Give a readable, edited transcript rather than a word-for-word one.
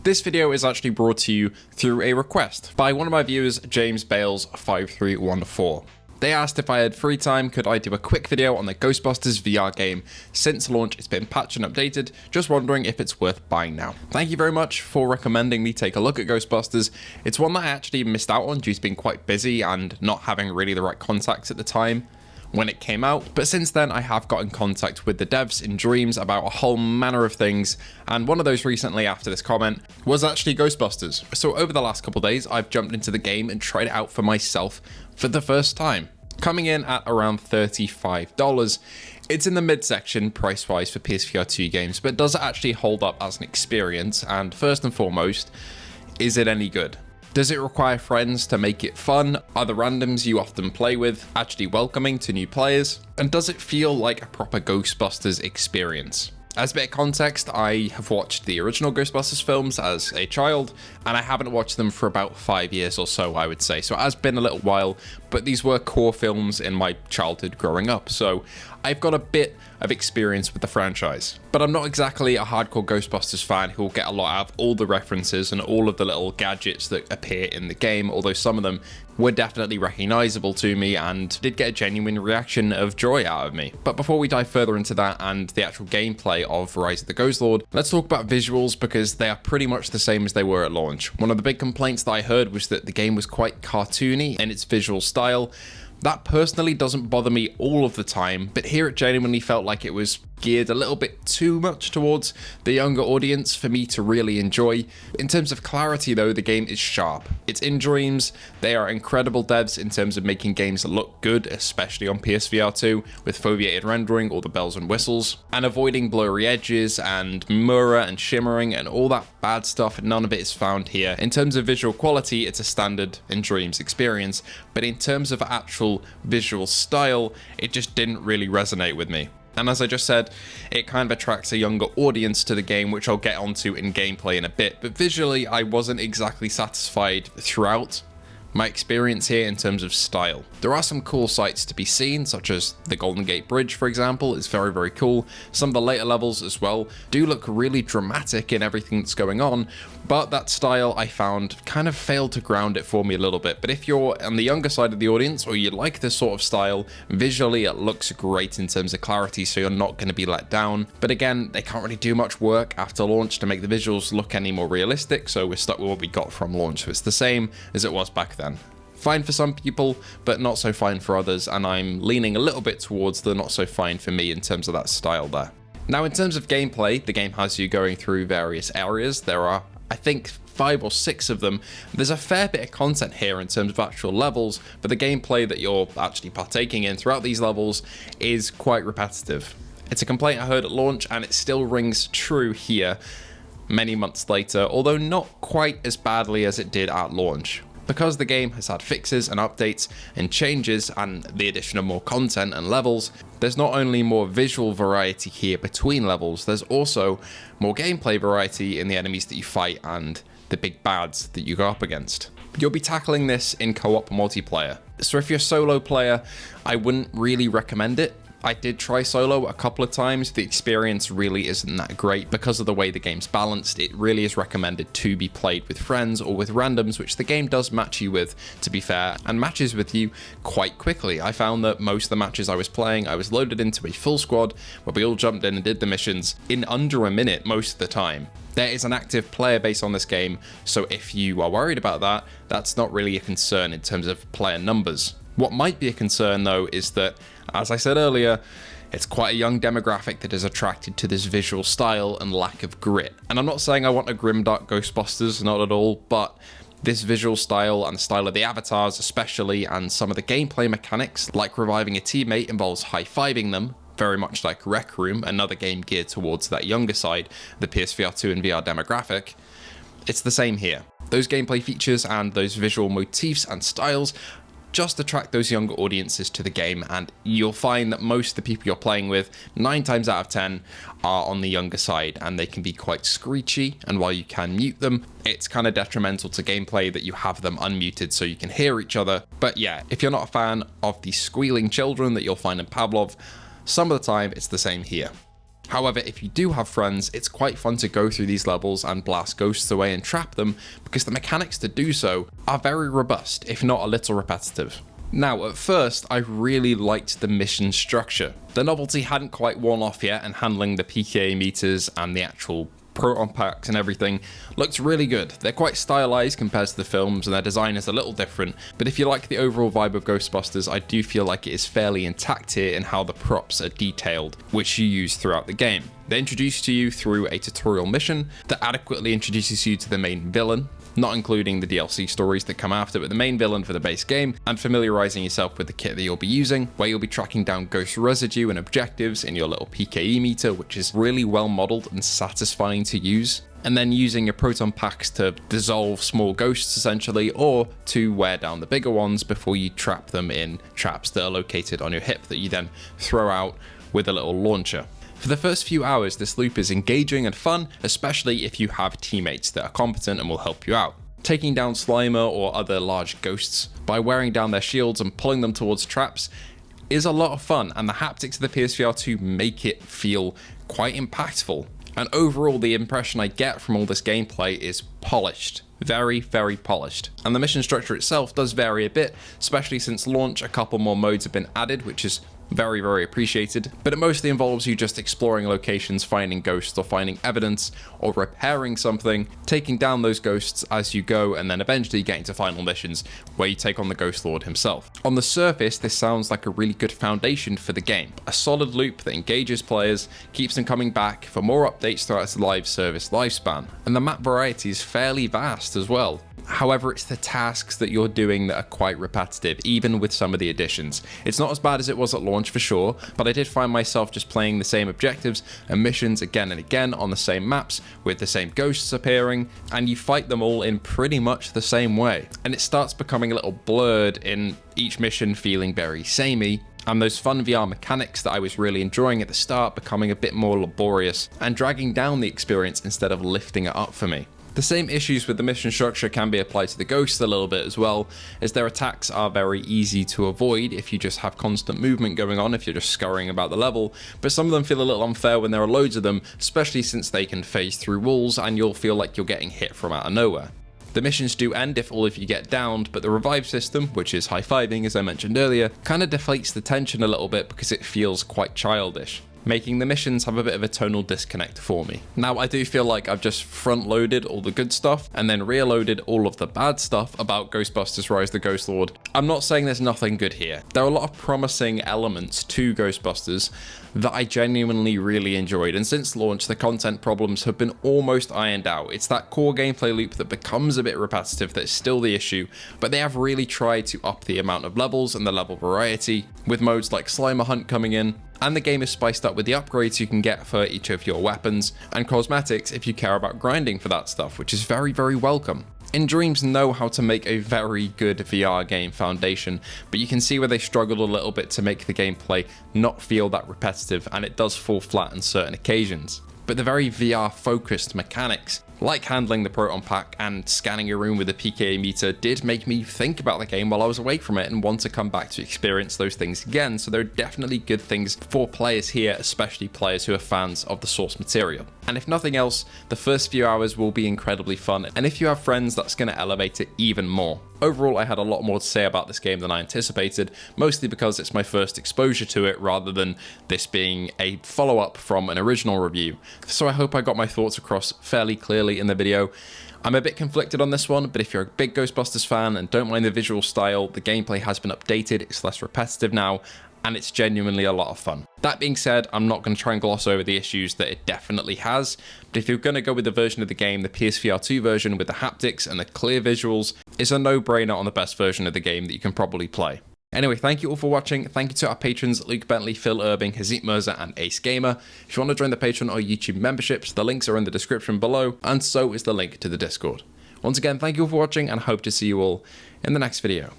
This video is actually brought to you through a request by one of my viewers, James Bales5314. They asked if I had free time, could I do a quick video on the Ghostbusters VR game. Since launch, it's been patched and updated, just wondering if it's worth buying now. Thank you very much for recommending me take a look at Ghostbusters. It's one that I actually missed out on due to being quite busy and not having really the right contacts at the time when it came out, but since then I have got in contact with the devs in dreams about a whole manner of things, and one of those recently after this comment was actually Ghostbusters. So over the last couple days I've jumped into the game and tried it out for myself for the first time, coming in at around $35. It's in the midsection price-wise for PSVR2 games, but does it actually hold up as an experience? And first and foremost, is it any good? Does it require friends to make it fun? Are the randoms you often play with actually welcoming to new players? And does it feel like a proper Ghostbusters experience? As a bit of context, I have watched the original Ghostbusters films as a child, and I haven't watched them for about 5 years or so, I would say. So it has been a little while, but these were core films in my childhood growing up. So I've got a bit of experience with the franchise, but I'm not exactly a hardcore Ghostbusters fan who will get a lot out of all the references and all of the little gadgets that appear in the game, although some of them were definitely recognizable to me and did get a genuine reaction of joy out of me. But before we dive further into that and the actual gameplay of Rise of the Ghost Lord, let's talk about visuals, because they are pretty much the same as they were at launch. One of the big complaints that I heard was that the game was quite cartoony in its visual style. That personally doesn't bother me all of the time, but here it genuinely felt like it was geared a little bit too much towards the younger audience for me to really enjoy. In terms of clarity though, the game is sharp. It's in dreams. They are incredible devs in terms of making games look good, especially on PSVR2 with foveated rendering, all the bells and whistles, and avoiding blurry edges and mirror and shimmering and all that bad stuff. None of it is found here. In terms of visual quality, it's a standard in dreams experience, but in terms of actual visual style, it just didn't really resonate with me. And as I just said, it kind of attracts a younger audience to the game, which I'll get onto in gameplay in a bit, but visually I wasn't exactly satisfied throughout my experience here in terms of style. There are some cool sights to be seen, such as the Golden Gate Bridge, for example, is very, very cool. Some of the later levels as well do look really dramatic in everything that's going on, but that style I found kind of failed to ground it for me a little bit. But if you're on the younger side of the audience or you like this sort of style, visually it looks great in terms of clarity, so you're not going to be let down. But again, they can't really do much work after launch to make the visuals look any more realistic, so we're stuck with what we got from launch. So it's the same as it was back then. Fine for some people, but not so fine for others, and I'm leaning a little bit towards the not so fine for me in terms of that style there. Now, in terms of gameplay, the game has you going through various areas. There are, I think, 5 or 6 of them. There's a fair bit of content here in terms of actual levels, but the gameplay that you're actually partaking in throughout these levels is quite repetitive. It's a complaint I heard at launch, and it still rings true here many months later, although not quite as badly as it did at launch. Because the game has had fixes and updates and changes and the addition of more content and levels, there's not only more visual variety here between levels, there's also more gameplay variety in the enemies that you fight and the big bads that you go up against. You'll be tackling this in co-op multiplayer. So if you're a solo player, I wouldn't really recommend it. I did try solo a couple of times. The experience really isn't that great because of the way the game's balanced. It really is recommended to be played with friends or with randoms, which the game does match you with, to be fair, and matches with you quite quickly. I found that most of the matches I was playing, I was loaded into a full squad where we all jumped in and did the missions in under a minute most of the time. There is an active player base on this game, so if you are worried about that, that's not really a concern in terms of player numbers. What might be a concern though is that, as I said earlier, it's quite a young demographic that is attracted to this visual style and lack of grit. And I'm not saying I want a grimdark Ghostbusters, not at all, but this visual style and the style of the avatars especially, and some of the gameplay mechanics, like reviving a teammate involves high-fiving them, very much like Rec Room, another game geared towards that younger side, the PSVR2 and VR demographic. It's the same here. Those gameplay features and those visual motifs and styles just attract those younger audiences to the game, and you'll find that most of the people you're playing with, 9 times out of 10, are on the younger side, and they can be quite screechy, and while you can mute them, it's kind of detrimental to gameplay that you have them unmuted so you can hear each other. But yeah, if you're not a fan of the squealing children that you'll find in Pavlov, some of the time it's the same here. However, if you do have friends, it's quite fun to go through these levels and blast ghosts away and trap them, because the mechanics to do so are very robust, if not a little repetitive. Now, at first, I really liked the mission structure. The novelty hadn't quite worn off yet, and handling the PKA meters and the actual proton packs and everything looked really good. They're quite stylized compared to the films, and their design is a little different, but if you like the overall vibe of Ghostbusters, I do feel like it is fairly intact here in how the props are detailed, which you use throughout the game. They introduce to you through a tutorial mission that adequately introduces you to the main villain, not including the DLC stories that come after, but the main villain for the base game, and familiarizing yourself with the kit that you'll be using, where you'll be tracking down ghost residue and objectives in your little PKE meter, which is really well modeled and satisfying to use, and then using your proton packs to dissolve small ghosts essentially, or to wear down the bigger ones before you trap them in traps that are located on your hip that you then throw out with a little launcher. For the first few hours, this loop is engaging and fun, especially if you have teammates that are competent and will help you out. Taking down Slimer or other large ghosts by wearing down their shields and pulling them towards traps is a lot of fun, and the haptics of the PSVR2 make it feel quite impactful. And overall, the impression I get from all this gameplay is polished. Very, very polished. And the mission structure itself does vary a bit, especially since launch. A couple more modes have been added, which is very, very appreciated, but it mostly involves you just exploring locations, finding ghosts or finding evidence or repairing something, taking down those ghosts as you go, and then eventually getting to final missions where you take on the Ghost Lord himself. On the surface, this sounds like a really good foundation for the game. A solid loop that engages players, keeps them coming back for more updates throughout its live service lifespan, and the map variety is fairly vast as well. However, it's the tasks that you're doing that are quite repetitive, even with some of the additions. It's not as bad as it was at launch for sure, but I did find myself just playing the same objectives and missions again and again on the same maps, with the same ghosts appearing, and you fight them all in pretty much the same way. And it starts becoming a little blurred, in each mission feeling very samey, and those fun VR mechanics that I was really enjoying at the start becoming a bit more laborious and dragging down the experience instead of lifting it up for me. The same issues with the mission structure can be applied to the ghosts a little bit as well, as their attacks are very easy to avoid if you just have constant movement going on, if you're just scurrying about the level, but some of them feel a little unfair when there are loads of them, especially since they can phase through walls and you'll feel like you're getting hit from out of nowhere. The missions do end if all of you get downed, but the revive system, which is high-fiving as I mentioned earlier, kind of deflates the tension a little bit because it feels quite childish, making the missions have a bit of a tonal disconnect for me. Now, I do feel like I've just front-loaded all the good stuff and then rear-loaded all of the bad stuff about Ghostbusters Rise the Ghost Lord. I'm not saying there's nothing good here. There are a lot of promising elements to Ghostbusters that I genuinely really enjoyed, and since launch, the content problems have been almost ironed out. It's that core gameplay loop that becomes a bit repetitive that's still the issue, but they have really tried to up the amount of levels and the level variety, with modes like Slimer Hunt coming in, and the game is spiced up with the upgrades you can get for each of your weapons, and cosmetics if you care about grinding for that stuff, which is very, very welcome. In Dreams know how to make a very good VR game foundation, but you can see where they struggled a little bit to make the gameplay not feel that repetitive, and it does fall flat on certain occasions. But the very VR focused mechanics, like handling the proton pack and scanning your room with the PKA meter, did make me think about the game while I was away from it and want to come back to experience those things again, so there are definitely good things for players here, especially players who are fans of the source material. And if nothing else, the first few hours will be incredibly fun, and if you have friends, that's going to elevate it even more. Overall, I had a lot more to say about this game than I anticipated, mostly because it's my first exposure to it rather than this being a follow-up from an original review. So I hope I got my thoughts across fairly clearly in the video. I'm a bit conflicted on this one, but if you're a big Ghostbusters fan and don't mind the visual style, the gameplay has been updated, it's less repetitive now, and it's genuinely a lot of fun. That being said, I'm not going to try and gloss over the issues that it definitely has, but if you're going to go with the version of the game, the PSVR2 version with the haptics and the clear visuals is a no-brainer on the best version of the game that you can probably play. Anyway, thank you all for watching. Thank you to our patrons Luke Bentley, Phil Irving, Hazit Mirza, and Ace Gamer. If you want to join the Patreon or YouTube memberships, the links are in the description below, and so is the link to the Discord. Once again, thank you all for watching, and I hope to see you all in the next video.